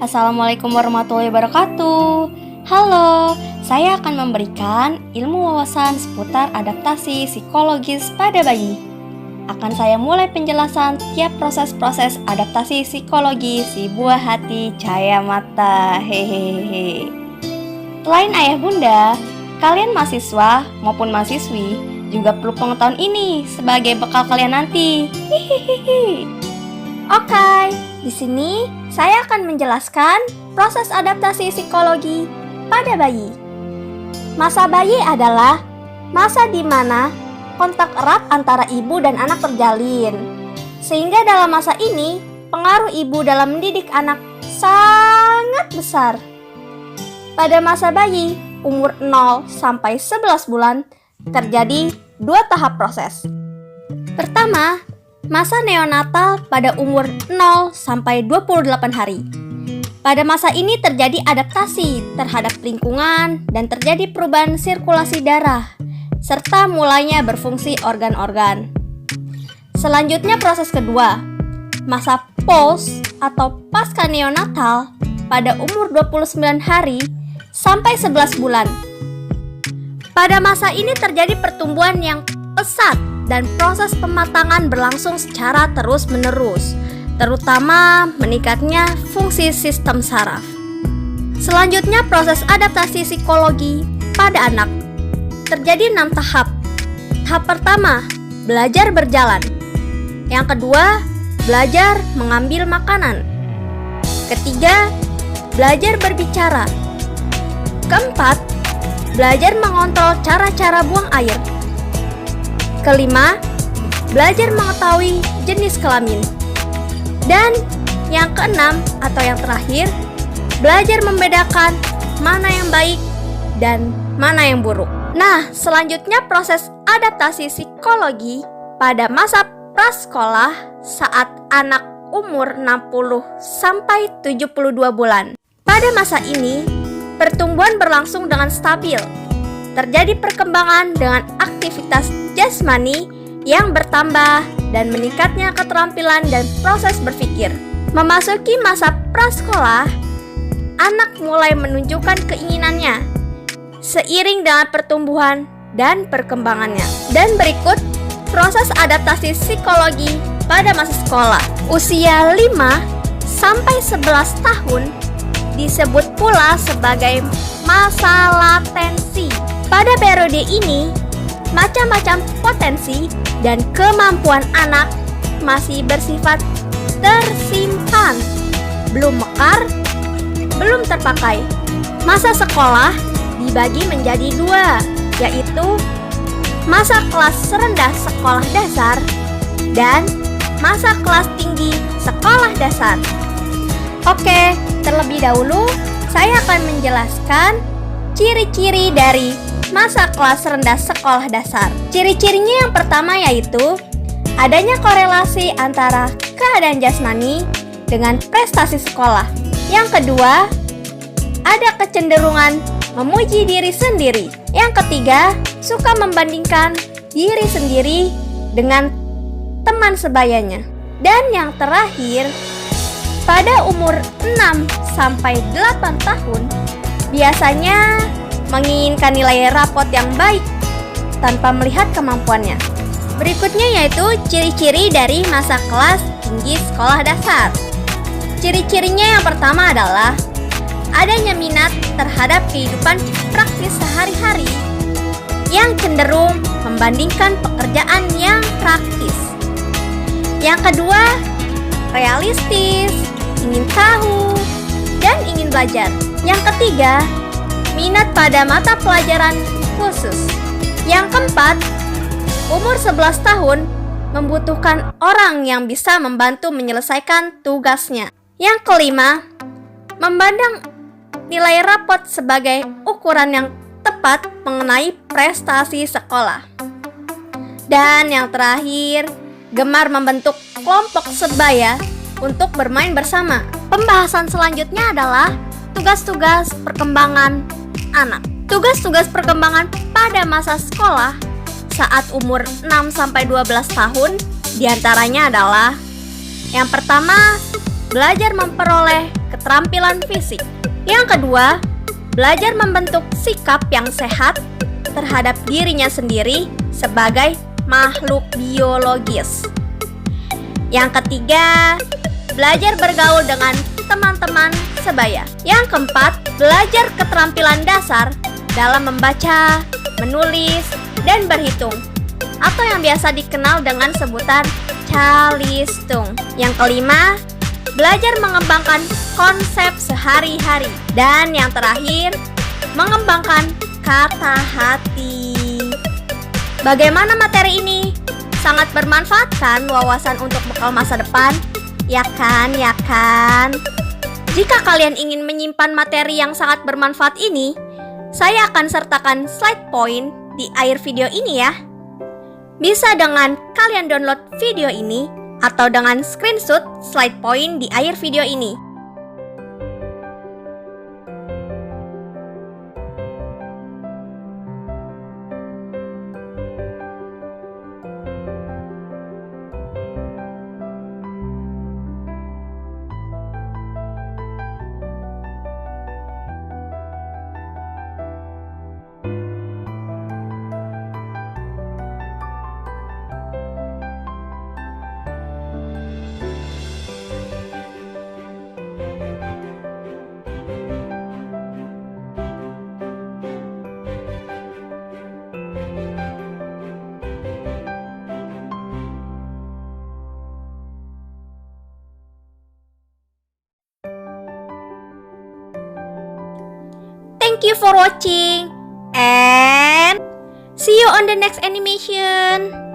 Assalamualaikum warahmatullahi wabarakatuh. Halo, saya akan memberikan ilmu wawasan seputar adaptasi psikologis pada bayi. Akan saya mulai penjelasan tiap proses-proses adaptasi psikologi si buah hati cahaya mata. Hehehe. Selain ayah bunda, kalian mahasiswa maupun mahasiswi juga perlu pengetahuan ini sebagai bekal kalian nanti. Hihihi. Oke, di sini saya akan menjelaskan proses adaptasi psikologi pada bayi. Masa bayi adalah masa di mana kontak erat antara ibu dan anak terjalin. Sehingga dalam masa ini, pengaruh ibu dalam mendidik anak sangat besar. Pada masa bayi, umur 0 sampai 11 bulan, terjadi 2 tahap proses. Pertama, masa neonatal pada umur 0 sampai 28 hari. Pada masa ini terjadi adaptasi terhadap lingkungan dan terjadi perubahan sirkulasi darah, serta mulainya berfungsi organ-organ. Selanjutnya proses kedua, masa post atau pasca neonatal pada umur 29 hari sampai 11 bulan. Pada masa ini terjadi pertumbuhan yang pesat dan proses pematangan berlangsung secara terus-menerus, terutama meningkatnya fungsi sistem saraf. Selanjutnya proses adaptasi psikologi pada anak. Terjadi 6 tahap. Tahap pertama, belajar berjalan. Yang kedua, belajar mengambil makanan. Ketiga, belajar berbicara. Keempat, belajar mengontrol cara-cara buang air. Kelima, belajar mengetahui jenis kelamin. Dan yang keenam atau yang terakhir, belajar membedakan mana yang baik dan mana yang buruk. Nah, selanjutnya proses adaptasi psikologi pada masa prasekolah saat anak umur 60 sampai 72 bulan. Pada masa ini, pertumbuhan berlangsung dengan stabil. Terjadi perkembangan dengan aktivitas jasmani yang bertambah dan meningkatnya keterampilan dan proses berpikir. Memasuki masa prasekolah, anak mulai menunjukkan keinginannya seiring dengan pertumbuhan dan perkembangannya. Dan berikut proses adaptasi psikologi pada masa sekolah. Usia 5 sampai 11 tahun disebut pula sebagai masa latensi. Pada periode ini, macam-macam potensi dan kemampuan anak masih bersifat tersimpan, belum mekar, belum terpakai. Masa sekolah dibagi menjadi 2, yaitu masa kelas rendah sekolah dasar dan masa kelas tinggi sekolah dasar. Oke, terlebih dahulu saya akan menjelaskan ciri-ciri dari masa kelas rendah sekolah dasar. Ciri-cirinya yang pertama yaitu adanya korelasi antara keadaan jasmani dengan prestasi sekolah. Yang kedua, ada kecenderungan memuji diri sendiri. Yang ketiga, suka membandingkan diri sendiri dengan teman sebayanya. Dan yang terakhir, pada umur 6 sampai 8 tahun, biasanya menginginkan nilai rapot yang baik tanpa melihat kemampuannya. Berikutnya yaitu ciri-ciri dari masa kelas tinggi sekolah dasar. Ciri-cirinya yang pertama adalah adanya minat terhadap kehidupan praktis sehari-hari yang cenderung membandingkan pekerjaan yang praktis. Yang kedua, realistis, ingin tahu, dan ingin belajar. Yang ketiga, minat pada mata pelajaran khusus. Yang keempat, umur 11 tahun membutuhkan orang yang bisa membantu menyelesaikan tugasnya. Yang kelima, memandang nilai rapot sebagai ukuran yang tepat mengenai prestasi sekolah. Dan yang terakhir, gemar membentuk kelompok sebaya untuk bermain bersama. Pembahasan selanjutnya adalah tugas-tugas perkembangan anak. Tugas-tugas perkembangan pada masa sekolah saat umur 6 sampai 12 tahun diantaranya adalah yang pertama, belajar memperoleh keterampilan fisik. Yang kedua, belajar membentuk sikap yang sehat terhadap dirinya sendiri sebagai makhluk biologis. Yang ketiga, belajar bergaul dengan teman-teman sebaya. Yang keempat, belajar keterampilan dasar dalam membaca, menulis, dan berhitung, atau yang biasa dikenal dengan sebutan calistung. Yang kelima, belajar mengembangkan konsep sehari-hari. Dan yang terakhir, mengembangkan kata hati. Bagaimana materi ini? Sangat bermanfaat kan wawasan untuk bekal masa depan? Ya kan, ya kan? Jika kalian ingin menyimpan materi yang sangat bermanfaat ini, saya akan sertakan slide point di akhir video ini ya. Bisa dengan kalian download video ini atau dengan screenshot slide point di akhir video ini. Thank you for watching and see you on the next animation.